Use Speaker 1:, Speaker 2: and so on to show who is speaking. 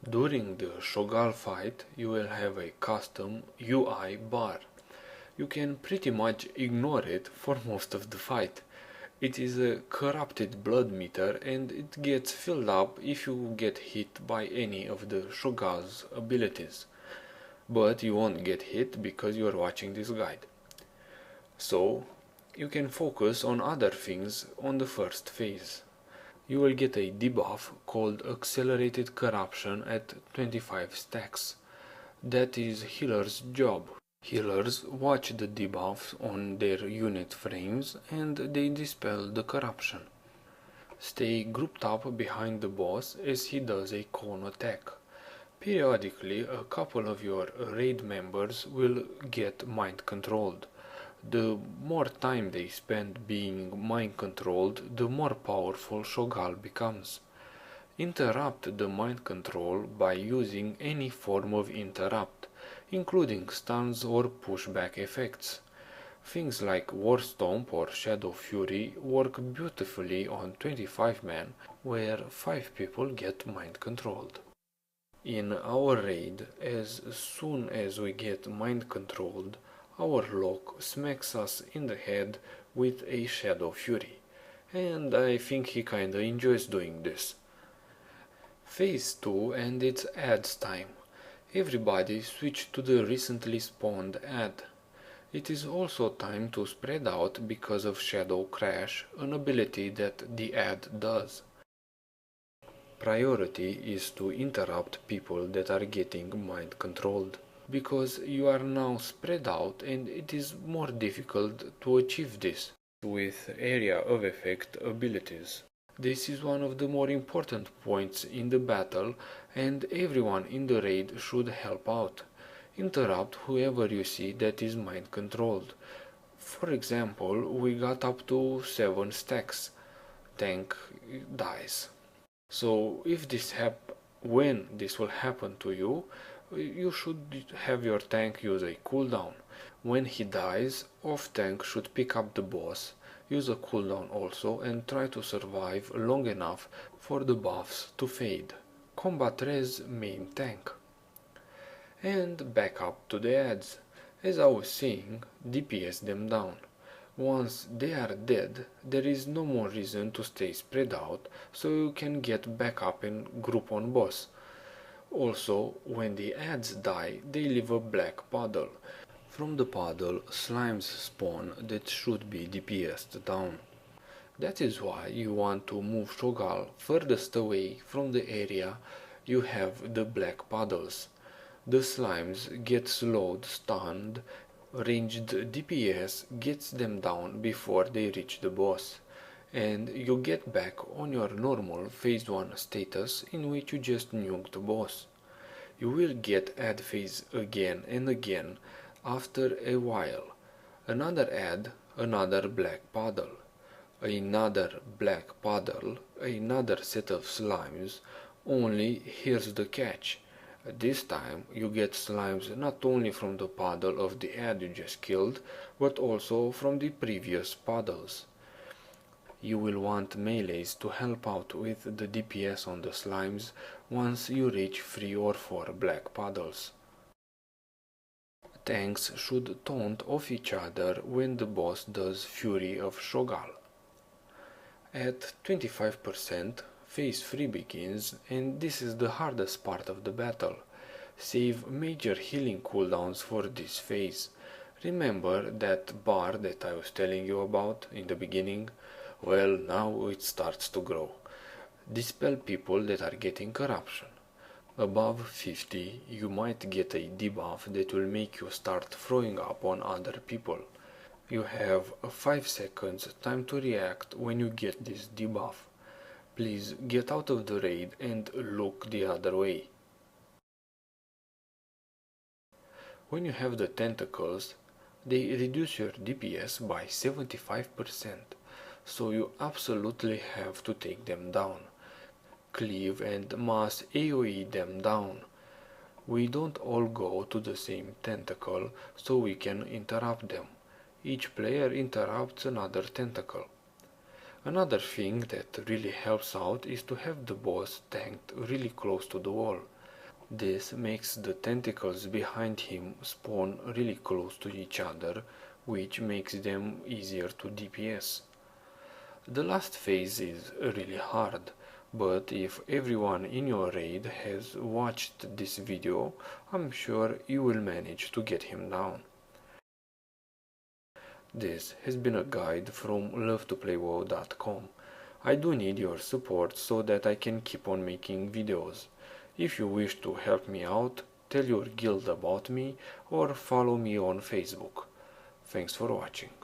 Speaker 1: During the Cho'gall fight, you will have a custom UI bar. You can pretty much ignore it for most of the fight. It is a corrupted blood meter and it gets filled up if you get hit by any of the Cho'gall's abilities. But you won't get hit because you are watching this guide. So, you can focus on other things on the first phase. You will get a debuff called Accelerated Corruption at 25 stacks. That is healer's job. Healers watch the debuffs on their unit frames and they dispel the corruption. Stay grouped up behind the boss as he does a cone attack. Periodically, a couple of your raid members will get mind controlled. The more time they spend being mind controlled, the more powerful Cho'gall becomes. Interrupt the mind control by using any form of interrupt, including stuns or pushback effects. Things like warstomp or shadowfury work beautifully on 25 men, where 5 people get mind controlled. In our raid, as soon as we get mind controlled, our lock smacks us in the head with a shadowfury, and I think he kinda enjoys doing this. Phase 2 and it's ads time. Everybody switch to the recently spawned ad. It is also time to spread out because of Shadow Crash, an ability that the ad does. Priority is to interrupt people that are getting mind controlled, because you are now spread out and it is more difficult to achieve this with area of effect abilities. This is one of the more important points in the battle and everyone in the raid should help out. Interrupt whoever you see that is mind controlled. For example, we got up to 7 stacks. Tank dies. So when this will happen to you, you should have your tank use a cooldown. When he dies, off tank should pick up the boss, use a cooldown also and try to survive long enough for the buffs to fade. Combat res main tank. And back up to the ads. As I was saying, DPS them down. Once they are dead, there is no more reason to stay spread out, so you can get back up and group on boss. Also, when the ads die, they leave a black puddle. From the puddle, slimes spawn that should be DPS'd down. That is why you want to move Cho'gall furthest away from the area you have the black puddles. The slimes get slowed, stunned, ranged DPS gets them down before they reach the boss, and you get back on your normal phase 1 status in which you just nuked the boss. You will get ad phase again and again after a while. Another ad, another black puddle. Another black puddle, another set of slimes, only here's the catch. This time you get slimes not only from the puddle of the ad you just killed, but also from the previous puddles. You will want melees to help out with the DPS on the slimes once you reach 3 or 4 black puddles. Tanks should taunt off each other when the boss does Fury of Cho'gall. At 25%, phase 3 begins and this is the hardest part of the battle. Save major healing cooldowns for this phase. Remember that bar that I was telling you about in the beginning? Well, now it starts to grow. Dispel people that are getting corruption. Above 50, you might get a debuff that will make you start throwing up on other people. You have 5 seconds time to react when you get this debuff. Please get out of the raid and look the other way. When you have the Tentacles, they reduce your DPS by 75%, so you absolutely have to take them down. Cleave and mass AoE them down. We don't all go to the same tentacle, so we can interrupt them. Each player interrupts another tentacle. Another thing that really helps out is to have the boss tanked really close to the wall. This makes the tentacles behind him spawn really close to each other, which makes them easier to DPS. The last phase is really hard, but if everyone in your raid has watched this video, I'm sure you will manage to get him down. This has been a guide from lovetoplaywao.com. I do need your support so that I can keep on making videos. If you wish to help me out, tell your guild about me or follow me on Facebook. Thanks for watching.